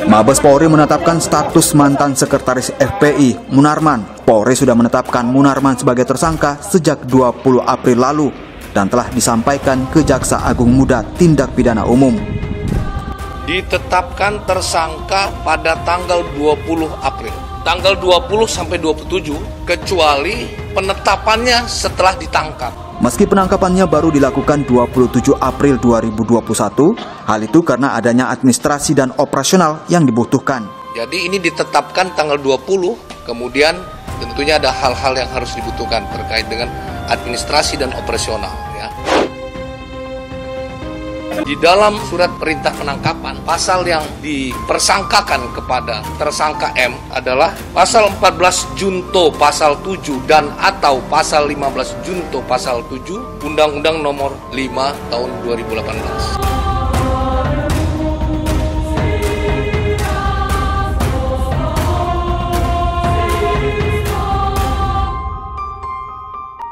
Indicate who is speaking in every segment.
Speaker 1: Mabes Polri menetapkan status mantan sekretaris FPI Munarman. Polri sudah menetapkan Munarman sebagai tersangka sejak 20 April lalu dan telah disampaikan ke Jaksa Agung Muda Tindak Pidana Umum.
Speaker 2: Ditetapkan tersangka pada tanggal 20 April. Tanggal 20 sampai 27 kecuali penetapannya setelah ditangkap.
Speaker 1: Meski penangkapannya baru dilakukan 27 April 2021, hal itu karena adanya administrasi dan operasional yang dibutuhkan.
Speaker 2: Jadi ini ditetapkan tanggal 20, kemudian tentunya ada hal-hal yang harus dibutuhkan terkait dengan administrasi dan operasional. Ya. Di dalam surat perintah penangkapan, pasal yang dipersangkakan kepada tersangka M adalah pasal 14 Junto pasal 7 dan atau pasal 15 Junto pasal 7 Undang-Undang Nomor 5 Tahun 2018.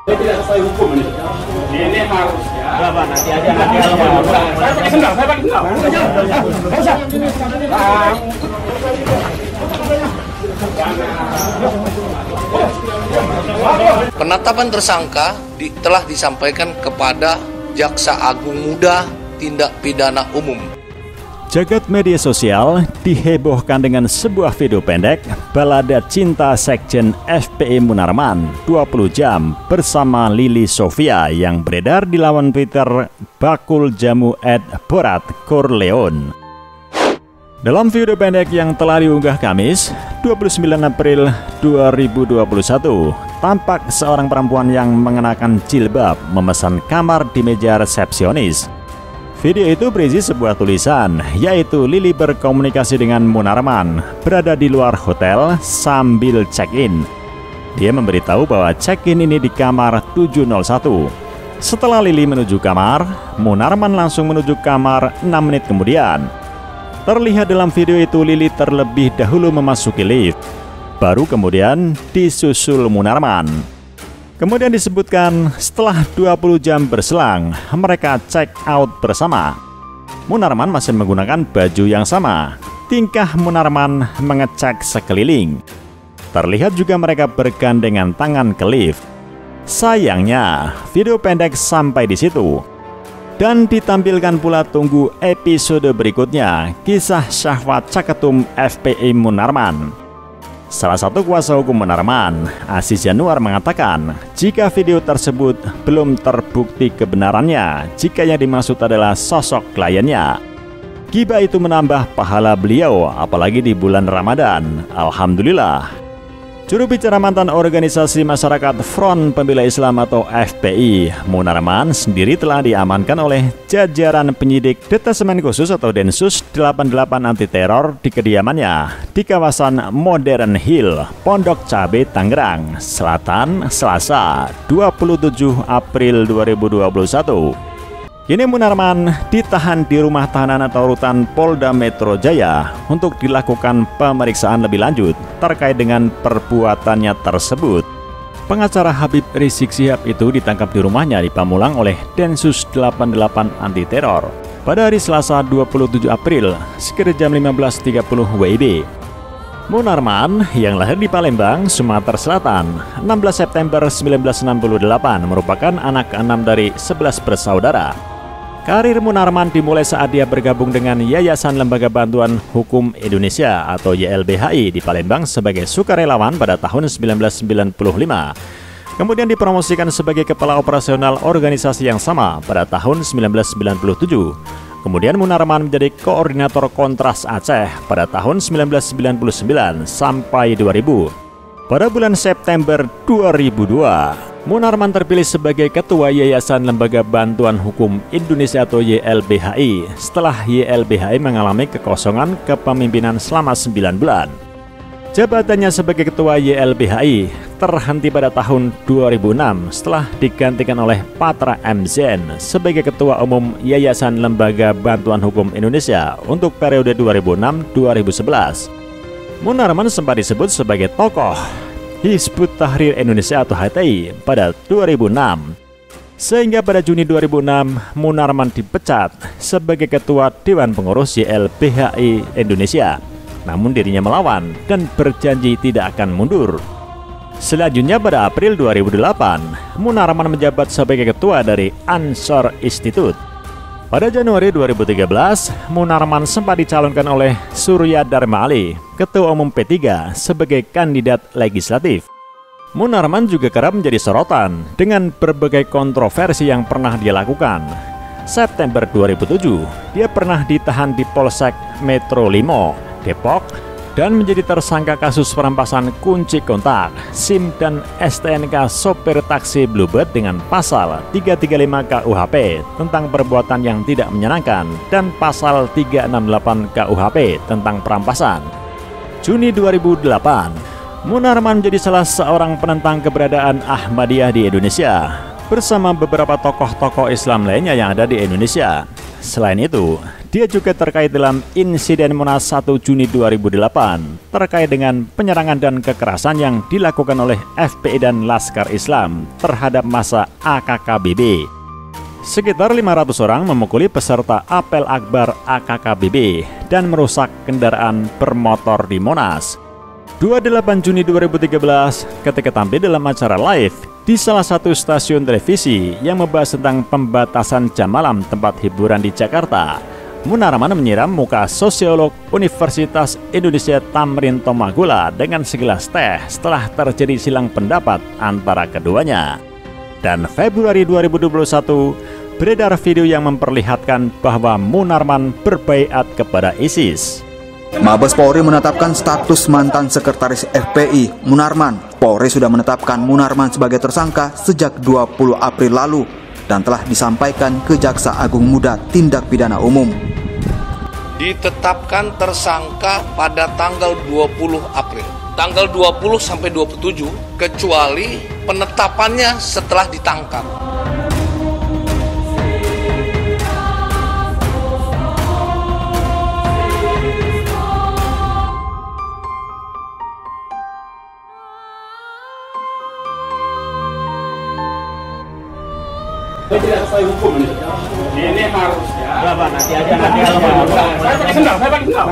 Speaker 3: Saya tidak sesuai hukum ini. Ini harus ya. Enggak, nanti aja. Saya pakai sendal,
Speaker 2: Penetapan tersangka telah disampaikan kepada Jaksa Agung Muda Tindak Pidana Umum.
Speaker 4: Jagat media sosial dihebohkan dengan sebuah video pendek balada cinta Sekjen FPI Munarman 20 jam bersama Lili Sofia yang beredar di laman Twitter Bakul Jamu @Borat Corleone. Dalam video pendek yang telah diunggah Kamis 29 April 2021, tampak seorang perempuan yang mengenakan jilbab memesan kamar di meja resepsionis. Video itu berisi sebuah tulisan, yaitu Lili berkomunikasi dengan Munarman berada di luar hotel sambil check-in. Dia memberitahu bahwa check-in ini di kamar 701. Setelah Lili menuju kamar, Munarman langsung menuju kamar 6 menit kemudian. Terlihat dalam video itu Lili terlebih dahulu memasuki lift, baru kemudian disusul Munarman. Kemudian disebutkan setelah 20 jam berselang, mereka check out bersama. Munarman masih menggunakan baju yang sama. Tingkah Munarman mengecek sekeliling. Terlihat juga mereka bergandengan tangan ke lift. Sayangnya, video pendek sampai di situ. Dan ditampilkan pula tunggu episode berikutnya, kisah syahwat Caketum FPI Munarman. Salah satu kuasa hukum Munarman, Aziz Januar, mengatakan jika video tersebut belum terbukti kebenarannya jika yang dimaksud adalah sosok kliennya. Gibah itu menambah pahala beliau, apalagi di bulan Ramadan. Alhamdulillah. Juru bicara mantan organisasi masyarakat Front Pembela Islam atau FPI, Munarman sendiri telah diamankan oleh jajaran penyidik Detasemen Khusus atau Densus 88 Anti Teror di kediamannya di kawasan Modern Hill, Pondok Cabe, Tangerang Selatan, Selasa 27 April 2021. Kini Munarman ditahan di rumah tahanan atau rutan Polda Metro Jaya untuk dilakukan pemeriksaan lebih lanjut terkait dengan perbuatannya tersebut. Pengacara Habib Rizik Syihab itu ditangkap di rumahnya di Pamulang oleh Densus 88 Anti Teror pada hari Selasa 27 April sekitar jam 15.30 WIB. Munarman yang lahir di Palembang, Sumatera Selatan, 16 September 1968 merupakan anak ke-6 dari 11 bersaudara. Karir Munarman dimulai saat dia bergabung dengan Yayasan Lembaga Bantuan Hukum Indonesia atau YLBHI di Palembang sebagai sukarelawan pada tahun 1995. Kemudian dipromosikan sebagai kepala operasional organisasi yang sama pada tahun 1997. Kemudian Munarman menjadi koordinator Kontras Aceh pada tahun 1999 sampai 2000. Pada bulan September 2002, Munarman terpilih sebagai Ketua Yayasan Lembaga Bantuan Hukum Indonesia atau YLBHI setelah YLBHI mengalami kekosongan kepemimpinan selama 9 bulan. Jabatannya sebagai Ketua YLBHI terhenti pada tahun 2006 setelah digantikan oleh Patra M. Zain sebagai Ketua Umum Yayasan Lembaga Bantuan Hukum Indonesia untuk periode 2006-2011. Munarman sempat disebut sebagai tokoh Hizbut Tahrir Indonesia atau HTI pada 2006. Sehingga pada Juni 2006, Munarman dipecat sebagai Ketua Dewan Pengurus YLBHI Indonesia. namun dirinya melawan dan berjanji tidak akan mundur. Selanjutnya pada April 2008, Munarman menjabat sebagai ketua dari Ansor Institute. Pada Januari 2013, Munarman sempat dicalonkan oleh Surya Dharma Ali, Ketua Umum P3, sebagai kandidat legislatif. Munarman juga kerap menjadi sorotan dengan berbagai kontroversi yang pernah dia lakukan. September 2007, dia pernah ditahan di Polsek Metro 5, Depok, dan menjadi tersangka kasus perampasan kunci kontak, SIM dan STNK sopir taksi Bluebird dengan pasal 335 KUHP tentang perbuatan yang tidak menyenangkan dan pasal 368 KUHP tentang perampasan. Juni 2008, Munarman menjadi salah seorang penentang keberadaan Ahmadiyah di Indonesia bersama beberapa tokoh-tokoh Islam lainnya yang ada di Indonesia. Selain itu, dia juga terkait dalam insiden Monas 1 Juni 2008 terkait dengan penyerangan dan kekerasan yang dilakukan oleh FPI dan Laskar Islam terhadap massa AKKBB. Sekitar 500 orang memukuli peserta apel akbar AKKBB dan merusak kendaraan bermotor di Monas. 28 Juni 2013, ketika tampil dalam acara live di salah satu stasiun televisi yang membahas tentang pembatasan jam malam tempat hiburan di Jakarta, Munarman menyiram muka sosiolog Universitas Indonesia Tamrin Tomagula dengan segelas teh setelah terjadi silang pendapat antara keduanya. Dan Februari 2021, beredar video yang memperlihatkan bahwa Munarman berbaiat kepada ISIS.
Speaker 1: Mabes Polri menetapkan status mantan sekretaris FPI, Munarman. Polri sudah menetapkan Munarman sebagai tersangka sejak 20 April lalu dan telah disampaikan ke Jaksa Agung Muda Tindak Pidana Umum.
Speaker 2: Ditetapkan tersangka pada tanggal 20 April. Tanggal 20 sampai 27, kecuali penetapannya setelah ditangkap.
Speaker 3: Tidak sesuai hukum ini. Ini harusnya. Berapa nanti aja Saya pakai sendal, saya pakai sendal.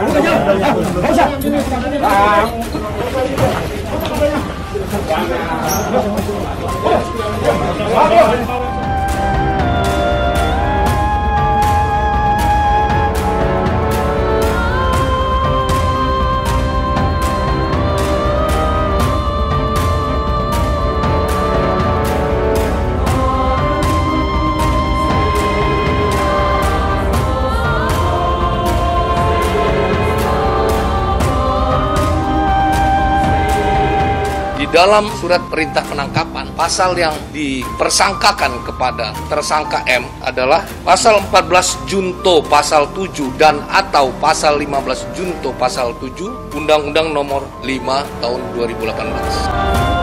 Speaker 2: Dalam surat perintah penangkapan, pasal yang dipersangkakan kepada tersangka M adalah pasal 14 Junto pasal 7 dan atau pasal 15 Junto pasal 7 Undang-Undang Nomor 5 tahun 2018.